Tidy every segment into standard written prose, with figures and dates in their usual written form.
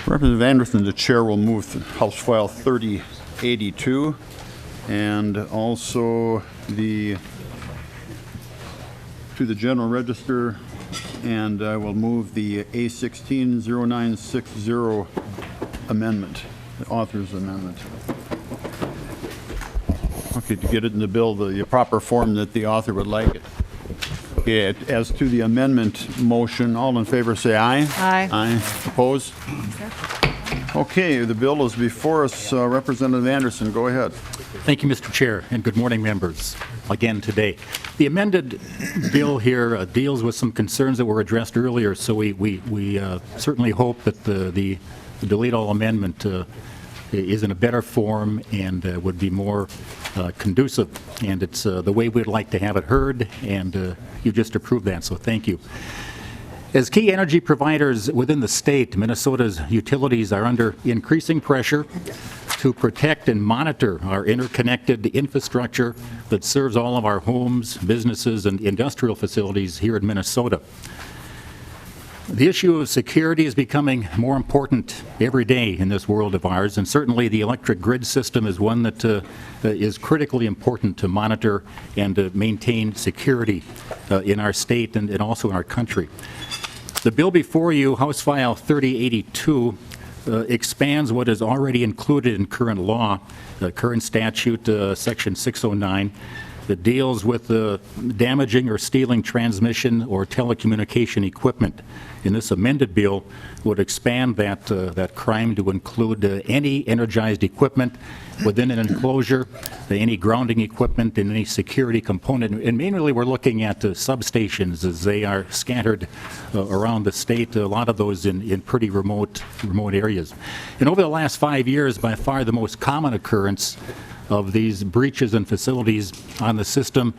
Representative Anderson, the chair, will move House File 3082 and also to the General Register, and I will move the A160960 amendment, the author's amendment. Okay, to get it in the bill, the proper form that the author would like it. Okay, as to the amendment motion, all in favor say aye. Aye. Aye. Opposed? Okay, the bill is before us. Representative Anderson, go ahead. Thank you, Mr. Chair, and good morning, members, again today. The amended bill here deals with some concerns that were addressed earlier, so we certainly hope that the delete all amendment is in a better form and would be more conducive, and it's the way we'd like to have it heard, and you just approved that, so thank you. As key energy providers within the state, Minnesota's utilities are under increasing pressure to protect and monitor our interconnected infrastructure that serves all of our homes, businesses, and industrial facilities here in Minnesota. The issue of security is becoming more important every day in this world of ours, and certainly the electric grid system is one that is critically important to monitor and to maintain security in our state and also in our country. The bill before you, House File 3082, expands what is already included in current law, current statute, Section 609, that deals with damaging or stealing transmission or telecommunication equipment. In this amended bill would expand that crime to include any energized equipment within an enclosure, any grounding equipment, and any security component. And mainly we're looking at substations as they are scattered around the state, a lot of those in pretty remote areas. And over the last 5 years, by far the most common occurrence of these breaches in facilities on the system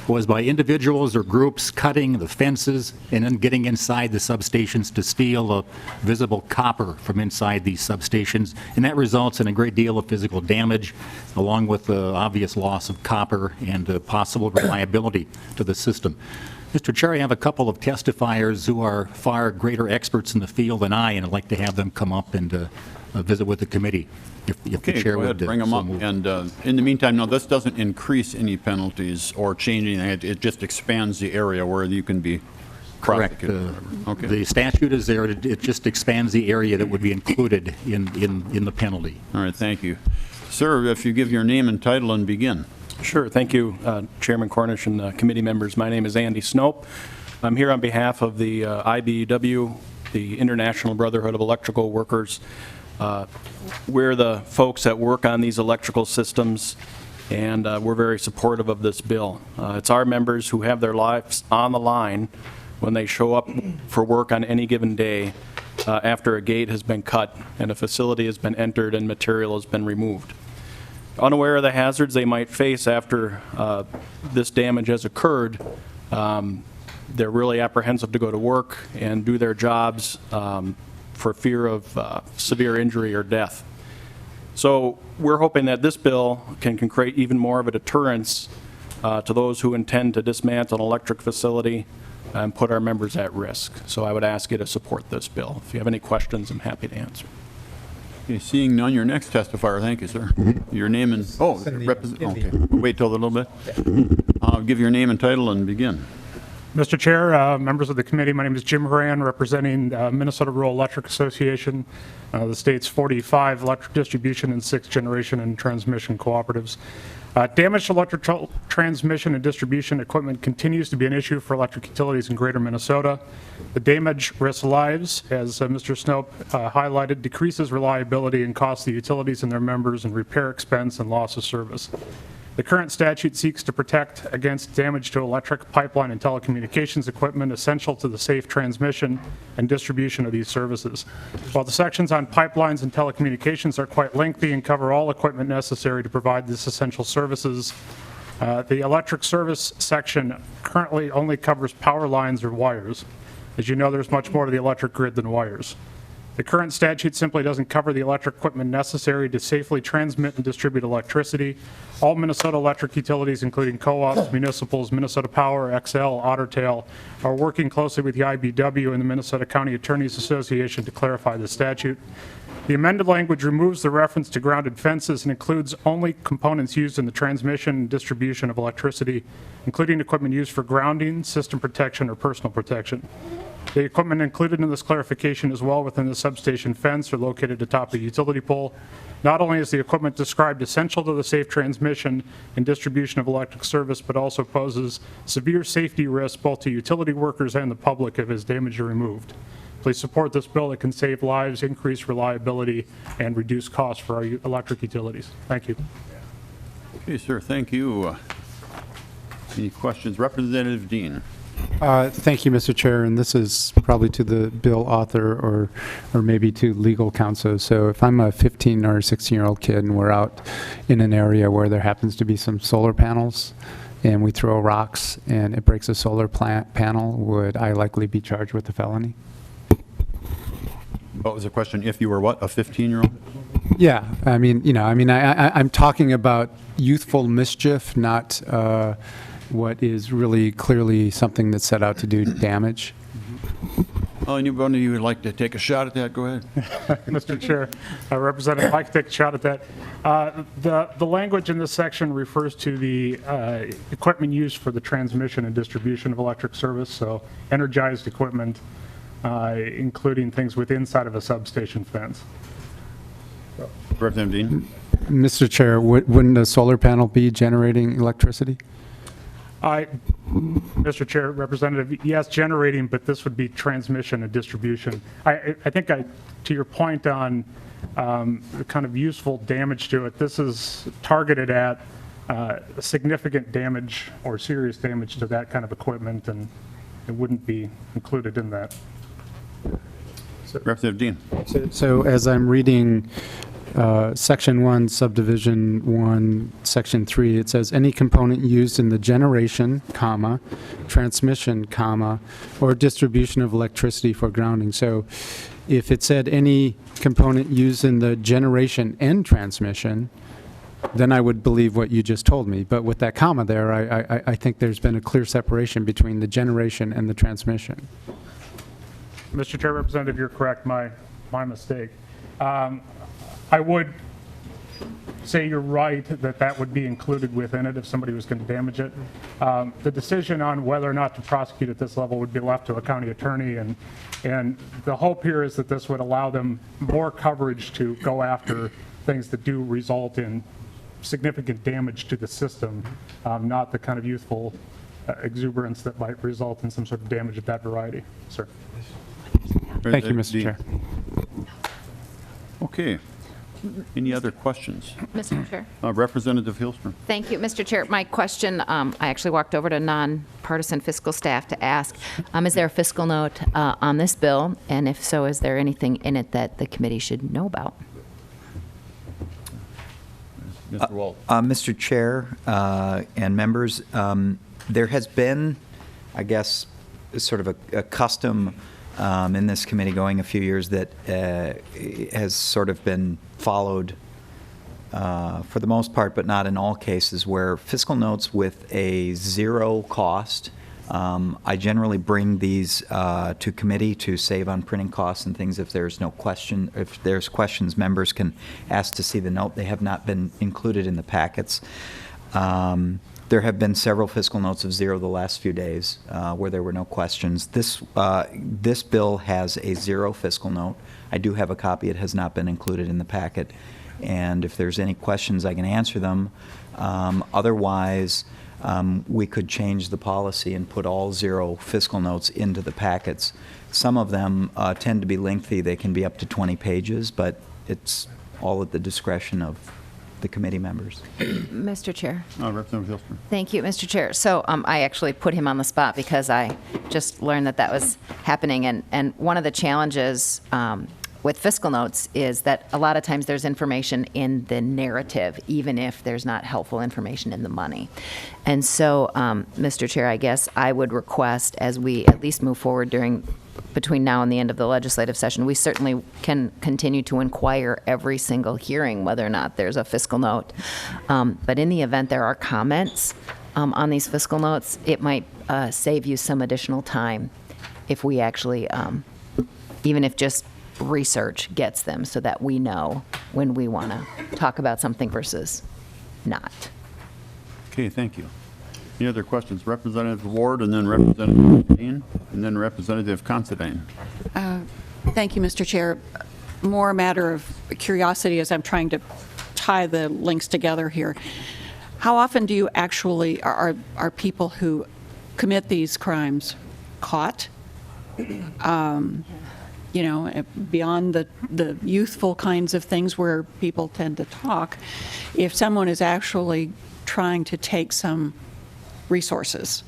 was by individuals or groups cutting the fences and then getting inside the substations to steal visible copper from inside these substations, and that results in a great deal of physical damage along with the obvious loss of copper and possible reliability to the system. Mr. Chair, I have a couple of testifiers who are far greater experts in the field than I, and I'd like to have them come up and visit with the committee. If Okay, the chair go ahead, would bring them up. move. And in the meantime, no, this doesn't increase any penalties or change anything. It just expands the area where you can be Correct. prosecuted. Okay. The statute is there. It just expands the area that would be included in the penalty. All right, thank you. Sir, if you give your name and title and begin. Sure. Thank you, Chairman Cornish and committee members. My name is Andy Snope. I'm here on behalf of the IBEW, the International Brotherhood of Electrical Workers. We're the folks that work on these electrical systems, and we're very supportive of this bill. It's our members who have their lives on the line when they show up for work on any given day after a gate has been cut and a facility has been entered and material has been removed. Unaware of the hazards they might face after this damage has occurred, they're really apprehensive to go to work and do their jobs for fear of severe injury or death. So we're hoping that this bill can create even more of a deterrence to those who intend to dismantle an electric facility and put our members at risk. So I would ask you to support this bill. If you have any questions, I'm happy to answer. Okay, seeing none, your next testifier. Thank you, sir. Your name and, okay, wait till a little bit. Give your name and title and begin. Mr. Chair, members of the committee, my name is Jim Horan, representing Minnesota Rural Electric Association, the state's 45 electric distribution and 6th generation and transmission cooperatives. Damaged electric transmission and distribution equipment continues to be an issue for electric utilities in greater Minnesota. The damage risks lives, as Mr. Snope highlighted, decreases reliability and costs the utilities and their members in repair expense and loss of service. The current statute seeks to protect against damage to electric, pipeline, and telecommunications equipment essential to the safe transmission and distribution of these services. While the sections on pipelines and telecommunications are quite lengthy and cover all equipment necessary to provide these essential services, the electric service section currently only covers power lines or wires. As you know, there's much more to the electric grid than wires. The current statute simply doesn't cover the electric equipment necessary to safely transmit and distribute electricity. All Minnesota electric utilities, including co-ops, municipals, Minnesota Power, XL, Otter Tail, are working closely with the IBW and the Minnesota County Attorneys Association to clarify the statute. The amended language removes the reference to grounded fences and includes only components used in the transmission and distribution of electricity, including equipment used for grounding, system protection, or personal protection. The equipment included in this clarification is well within the substation fence or located atop a utility pole. Not only is the equipment described essential to the safe transmission and distribution of electric service, but also poses severe safety risks both to utility workers and the public if it is damaged or removed. Please support this bill that can save lives, increase reliability, and reduce costs for our electric utilities. Thank you. Okay, sir, thank you. Any questions? Representative Dean. Thank you, Mr. Chair, and this is probably to the bill author or maybe to legal counsel. So if I'm a 15 or 16-year-old kid and we're out in an area where there happens to be some solar panels and we throw rocks and it breaks a solar panel, would I likely be charged with a felony? What was the question? If you were what, a 15-year-old? Yeah, I'm talking about youthful mischief, not what is really clearly something that's set out to do damage. Oh, anybody who would like to take a shot at that, go ahead. Mr. Chair, Representative, I can take a shot at that. The language in this section refers to the equipment used for the transmission and distribution of electric service, so energized equipment, including things with inside of a substation fence. Representative Dean. Mr. Chair, wouldn't a solar panel be generating electricity? Mr. Chair, Representative, yes, generating, but this would be transmission and distribution. I think to your point on the kind of useful damage to it, this is targeted at significant damage or serious damage to that kind of equipment, and it wouldn't be included in that. Representative Dean. So as I'm reading Section 1, Subdivision 1, Section 3, it says, any component used in the generation, comma, transmission, comma, or distribution of electricity for grounding. So if it said any component used in the generation and transmission, then I would believe what you just told me. But with that comma there, I think there's been a clear separation between the generation and the transmission. Mr. Chair, Representative, you're correct. My mistake. I would say you're right that would be included within it if somebody was going to damage it. The decision on whether or not to prosecute at this level would be left to a county attorney, and the hope here is that this would allow them more coverage to go after things that do result in significant damage to the system, not the kind of youthful exuberance that might result in some sort of damage of that variety. Sir. Thank you, Mr. Chair. Okay. Any other questions? Mr. Chair. Representative Hillstrom. Thank you, Mr. Chair. My question, I actually walked over to nonpartisan fiscal staff to ask, is there a fiscal note on this bill? And if so, is there anything in it that the committee should know about? Mr. Walt. Mr. Chair and members, there has been, I guess, sort of a custom in this committee going a few years that has sort of been followed for the most part, but not in all cases, where fiscal notes with a zero cost, I generally bring these to committee to save on printing costs and things. If there's no question, if there's questions, members can ask to see the note. They have not been included in the packets. There have been several fiscal notes of zero the last few days where there were no questions. This bill has a zero fiscal note. I do have a copy. It has not been included in the packet. And if there's any questions, I can answer them. Otherwise, we could change the policy and put all zero fiscal notes into the packets. Some of them tend to be lengthy. They can be up to 20 pages, but it's all at the discretion of the committee members. Mr. Chair. Representative Hillstrom. Thank you, Mr. Chair. So I actually put him on the spot because I just learned that was happening. And one of the challenges with fiscal notes is that a lot of times there's information in the narrative, even if there's not helpful information in the money. And so, Mr. Chair, I guess I would request, as we at least move forward during between now and the end of the legislative session. We certainly can continue to inquire every single hearing whether or not there's a fiscal note. But in the event there are comments on these fiscal notes, it might save you some additional time if we actually, even if just research gets them, so that we know when we want to talk about something versus not. Okay, thank you. Any other questions? Representative Ward, and then Representative Dean, and then Representative Considine. Thank you, Mr. Chair. More a matter of curiosity as I'm trying to tie the links together here. How often do you actually, are people who commit these crimes caught? You know, beyond the youthful kinds of things where people tend to talk, if someone is actually trying to take some resources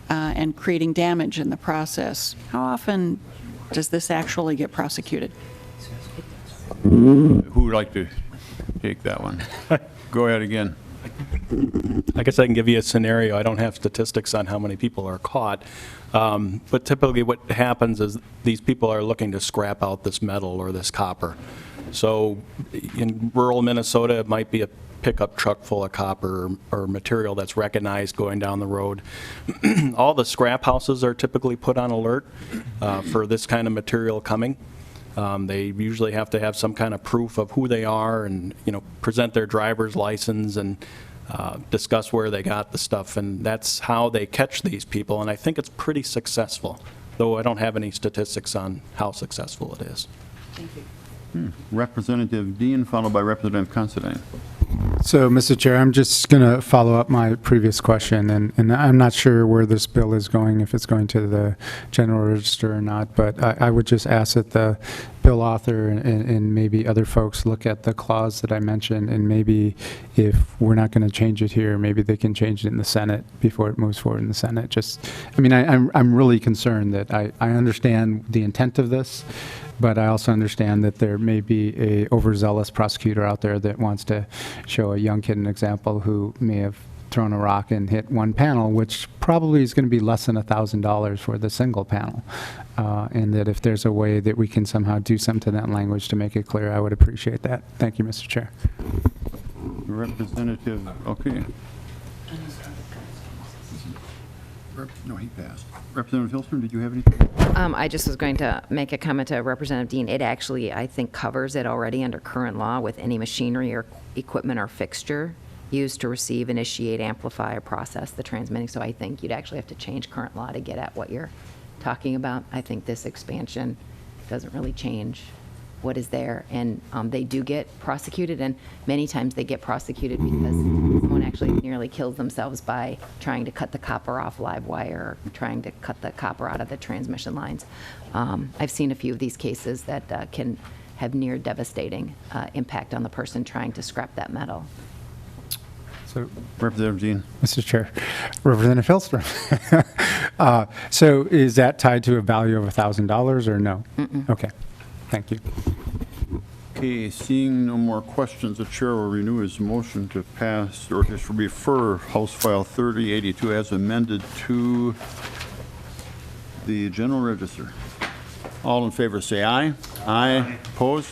and creating damage in the process, how often does this actually get prosecuted? Who would like to take that one? Go ahead again. I guess I can give you a scenario. I don't have statistics on how many people are caught, but typically what happens is these people are looking to scrap out this metal or this copper. So in rural Minnesota, it might be a pickup truck full of copper or material that's recognized going down the road. All the scrap houses are typically put on alert for this kind of material coming. They usually have to have some kind of proof of who they are and, you know, present their driver's license and discuss where they got the stuff, and that's how they catch these people, and I think it's pretty successful, though I don't have any statistics on how successful it is. Thank you. Representative Dean, followed by Representative Considine. So, Mr. Chair, I'm just going to follow up my previous question, and I'm not sure where this bill is going, if it's going to the General Register or not, but I would just ask that the bill author and maybe other folks look at the clause that I mentioned, and maybe if we're not going to change it here, maybe they can change it in the Senate before it moves forward in the Senate. Just, I mean, I'm really concerned that I understand the intent of this, but I also understand that there may be a overzealous prosecutor out there that wants to show a young kid an example who may have thrown a rock and hit one panel, which probably is going to be less than $1,000 for the single panel. And that if there's a way that we can somehow do something to that language to make it clear, I would appreciate that. Thank you, Mr. Chair. Representative, okay. No, he passed. Representative Hilstrom, did you have anything? I just was going to make a comment to Representative Dean. It actually, I think, covers it already under current law with any machinery or equipment or fixture used to receive, initiate, amplify, or process the transmitting. So I think you'd actually have to change current law to get at what you're talking about. I think this expansion doesn't really change what is there. And they do get prosecuted, and many times they get prosecuted because someone actually nearly kills themselves by trying to cut the copper off live wire or trying to cut the copper out of the transmission lines. I've seen a few of these cases that can have near devastating impact on the person trying to scrap that metal. So, Representative Dean. Mr. Chair, Representative Hilstrom. So is that tied to a value of $1,000 or no? Okay, thank you. Okay, seeing no more questions, the chair will renew his motion to pass or to refer House File 3082 as amended to the General Register. All in favor say aye. Aye. Opposed?